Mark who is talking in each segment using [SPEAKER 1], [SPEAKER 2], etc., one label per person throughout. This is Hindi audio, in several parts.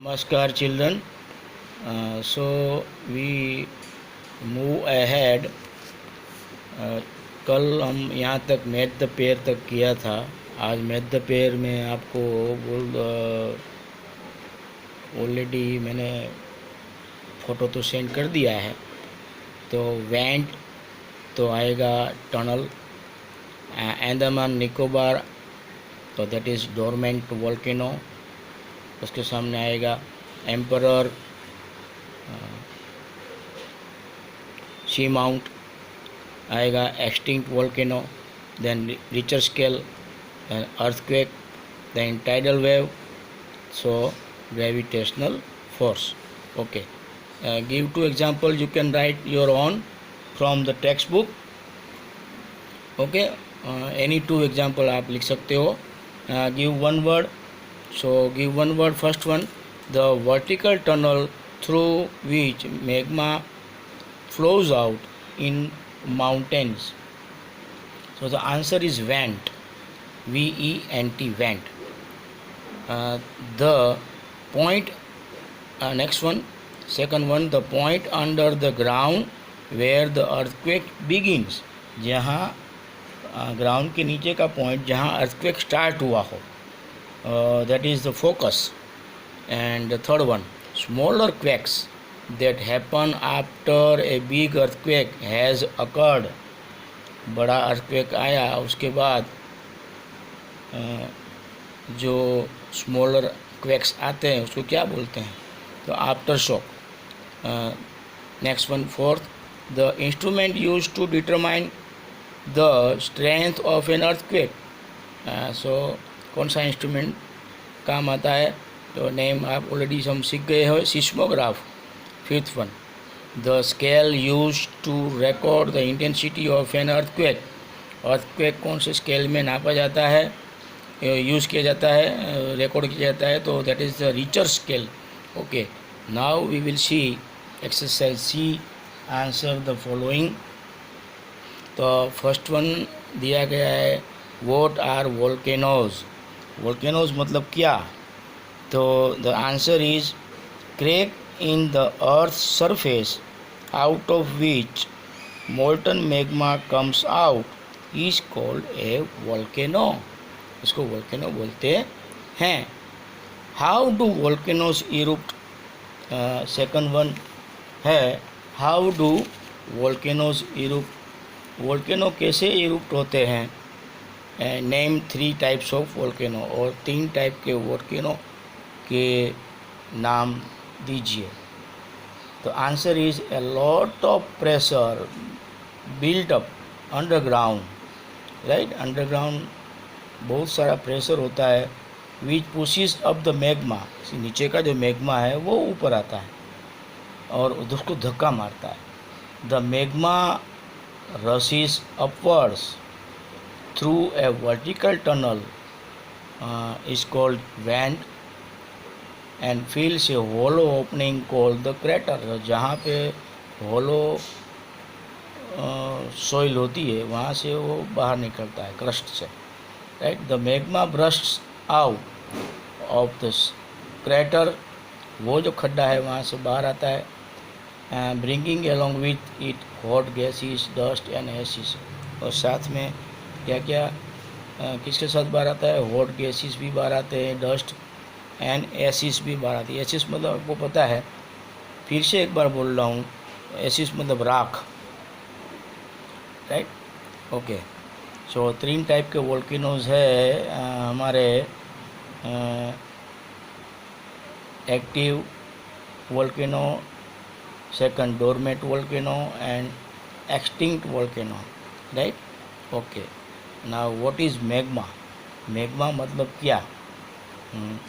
[SPEAKER 1] Namaskar children. So we move ahead. कल हम यहाँ तक मैथ द पेयर तक किया था। आज मैथ द पेयर में आपको ऑलरेडी मैंने फ़ोटो तो सेंड कर दिया है। तो वेंट तो आएगा टनल। अंडमान निकोबार तो दैट इज़ डोरमेंट वोल्केनो। उसके सामने आएगा एम्परर, सी माउंट आएगा, extinct volcano, then Richter scale, then earthquake, then tidal wave, so gravitational force. Okay, give two examples. You can write your own from the textbook. Okay, any two example आप लिख सकते हो. Give one word. So give one word. First one, the vertical tunnel through which magma flows out in mountains. So the answer is vent. VENT, vent. The point, next one, second one, the point under the ground where the earthquake begins. जहाँ ग्राउंड के नीचे का पॉइंट जहाँ अर्थक्वेक स्टार्ट हुआ हो, that is the focus. And the third one, smaller quakes that happen after a big earthquake has occurred. बड़ा अर्थक्वेक आया उसके बाद जो स्मॉलर क्वेक्स आते हैं उसको क्या बोलते हैं? तो after shock. Next one, fourth, the instrument use to determine the strength of an earthquake. So कौन सा इंस्ट्रूमेंट काम आता है? तो नेम आप ऑलरेडी हम सीख गए हो, seismograph. Fifth one, the scale use to record the intensity of an earthquake. Earthquake कौन से स्केल में नापा जाता है, यूज़ किया जाता है, रिकॉर्ड किया जाता है? तो that is the Richter scale. Okay, now we will see exercise C. Answer the following. तो फर्स्ट वन दिया गया है, व्हाट आर वोल्केनोज. वोल्केनोज मतलब क्या? तो the answer is crack in the earth surface out of which molten magma comes out is called a volcano. इसको वोल्केनो बोलते हैं. How do volcanoes erupt. Second one है, how do volcanoes erupt. Volcano कैसे इरुप्ट होते हैं? Name 3 types of volcano. और 3 टाइप के वोल्केनो के नाम दीजिए. तो answer is a lot of pressure built up underground. Right, underground बहुत सारा प्रेशर होता है. विच पुशिस अप द मैग्मा. नीचे का जो मैग्मा है वो ऊपर आता है और उसको धक्का मारता है. The magma rushes upwards through a vertical tunnel is called vent and fills a hollow opening called the crater. जहाँ पे होलो सॉइल होती है वहाँ से वो बाहर निकलता है क्रस्ट से. Right, the magma bursts out of the crater. वो जो खड्डा है वहाँ से बाहर आता है. Bringing along with it hot gases, dust and ashes. और साथ में क्या क्या किसके साथ बाहर आता है? हॉट गैसेस भी बाहर आते हैं, डस्ट एंड एसिस भी बाहर आती है. एसिस मतलब आपको पता है, फिर से एक बार बोल रहा हूँ, एसिस मतलब राख. Right, okay. सो 3 टाइप के वोल्केनोज है हमारे. Active volcano, second dormant volcano and extinct volcano. Right, okay. Now what is magma. Magma मतलब क्या?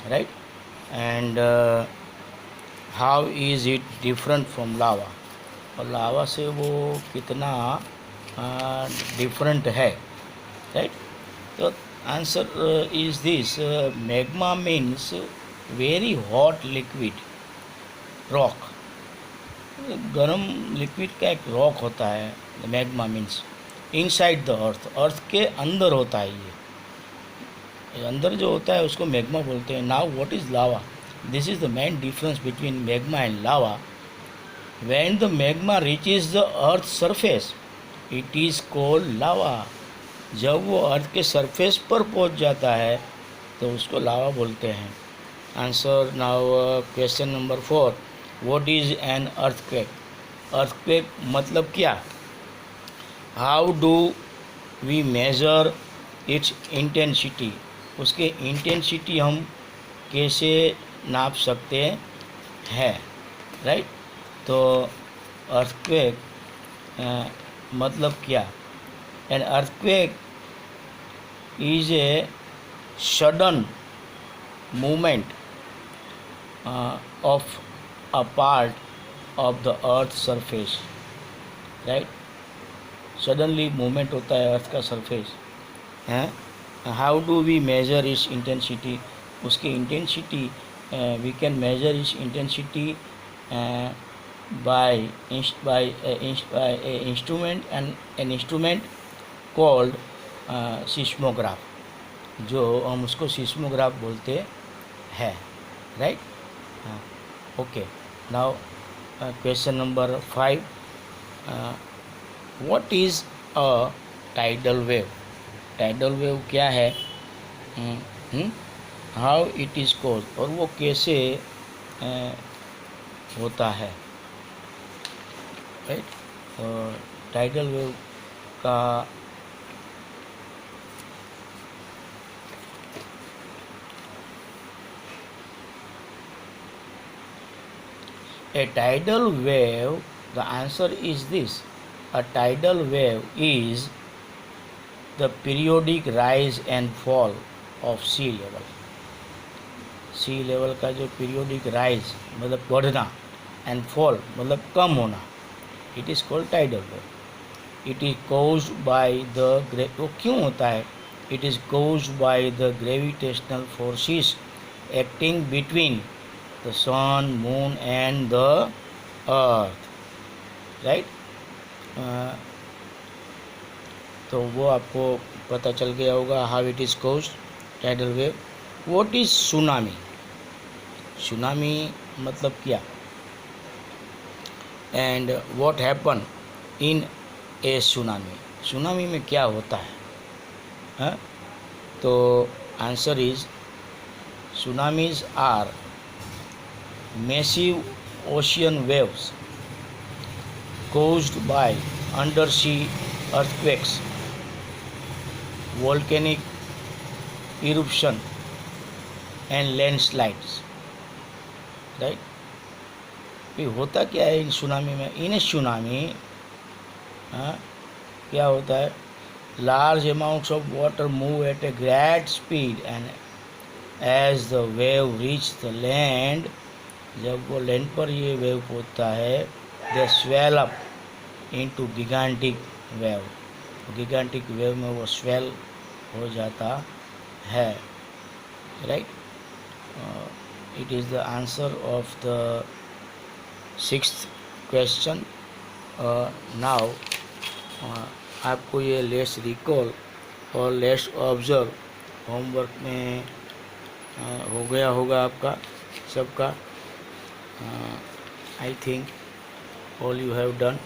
[SPEAKER 1] Right, and how is it different from lava. और लावा से वो कितना डिफरेंट है. राइट, तो answer is this. Magma means very hot liquid rock. गर्म लिक्विड का एक रॉक होता है. Magma means inside the earth. Earth के अंदर होता है ये अंदर जो होता है उसको मैग्मा बोलते हैं. Now what is lava. This is the main difference between magma and lava. When the magma reaches the earth's surface, it is called lava. जब वो अर्थ के सरफेस पर पहुंच जाता है तो उसको लावा बोलते हैं. Answer now question number 4. What is an earthquake? Earthquake मतलब क्या? How do we measure its intensity? उसके इंटेंसिटी हम कैसे नाप सकते हैं, राइट? तो अर्थक्वेक मतलब क्या? An earthquake is a sudden movement of a part of the earth's surface, right? Suddenly movement होता है अर्थ का सरफेस हैं. हाउ डू वी मेजर इस इंटेंसिटी? उसकी इंटेंसिटी वी कैन मेजर इस intensity by instrument and an instrument called seismograph, जो हम उसको सिस्मोग्राफ बोलते हैं, राइट? हाँ, okay. Now question number 5. What is a tidal wave? Tidal wave क्या है? हाउ इट इज़ कॉज, और वो कैसे होता है, राइट? टाइडल वेव का a tidal wave, the answer is this. A tidal wave is the periodic rise and fall of sea level. sea level का जो periodic rise मतलब बढ़ना and fall मतलब कम होना, it is called tidal wave. It is caused by the वो क्यों होता है? It is caused by the gravitational forces acting between the sun, moon and the earth, right? तो वो आपको पता चल गया होगा how it is caused, tidal wave. What is tsunami? Tsunami मतलब क्या? And what happen in a tsunami? tsunami में क्या होता है? हाँ? तो answer is tsunamis are massive ocean waves caused by undersea earthquakes, volcanic eruption and landslides, right? ये होता क्या है इन सुनामी में? इन सुनामी क्या होता है? Large amounts of water move at a great speed and as the wave reach the land, जब वो लैंड पर ये वेव पहुंचता है, they swell up into gigantic wave. Gigantic wave में वो स्वेल हो जाता है, right? It is the answer of the 6th question. Now आपको ये लेट्स रिकॉल और लेट्स ऑब्जर्व होमवर्क में हो गया होगा आपका सबका. I think all you have done.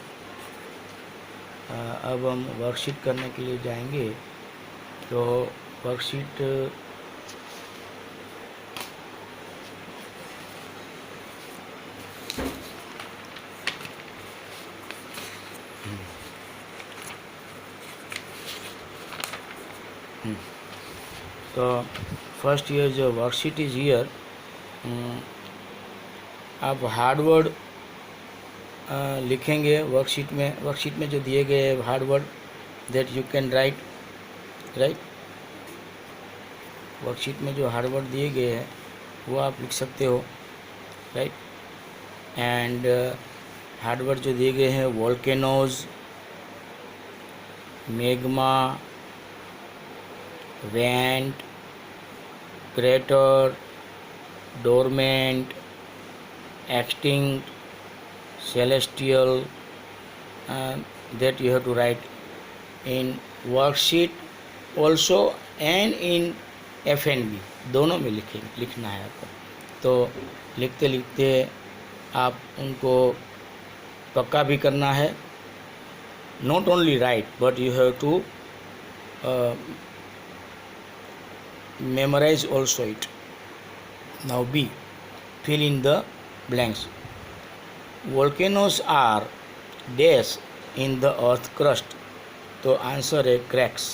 [SPEAKER 1] अब हम वर्कशीट करने के लिए जाएंगे. तो वर्कशीट तो फर्स्ट ईयर जो वर्कशीट इज हियर. आप हार्डवर्ड लिखेंगे वर्कशीट में. वर्कशीट में जो दिए गए Harvard that you can write, right? Worksheet में जो हार्डवर्ड दिए गए हैं वो आप लिख सकते हो, राइट? एंड हार्डवर्ड जो दिए गए हैं volcanoes, मेग्मा, went, crater, dormant, extinct, celestial, that you have to write in worksheet also and in FNB, दोनों में लिखना है आपको. तो लिखते लिखते आप उनको पक्का भी करना है. Not only write but you have to memorize also it. Now B, fill in the blanks. Volcanoes are dash in the earth crust. तो आंसर है cracks.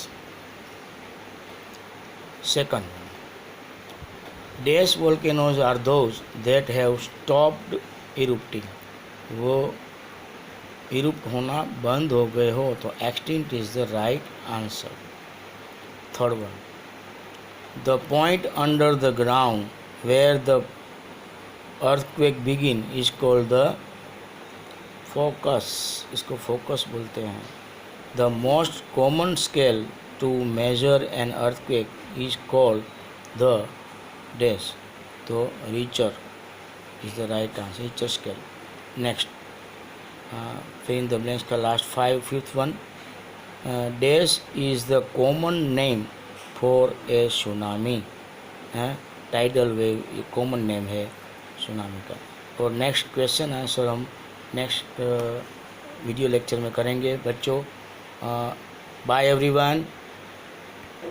[SPEAKER 1] Second, dash volcanoes are those that have stopped erupting. वो erupt होना बंद हो गए हो तो extinct is the right answer. Third one, the point under the ground where the earthquake begin is called the focus. इसको focus बोलते हैं. The most common scale to measure an earthquake is called the dash. तो Richter is the right answer. Richter scale. Next, fill in the blanks का last fifth one. Dash is the common name for a tsunami. Tidal wave ये कॉमन नेम है सुनामी का. और नेक्स्ट क्वेश्चन आंसर हम नेक्स्ट वीडियो लेक्चर में करेंगे बच्चों. Bye everyone.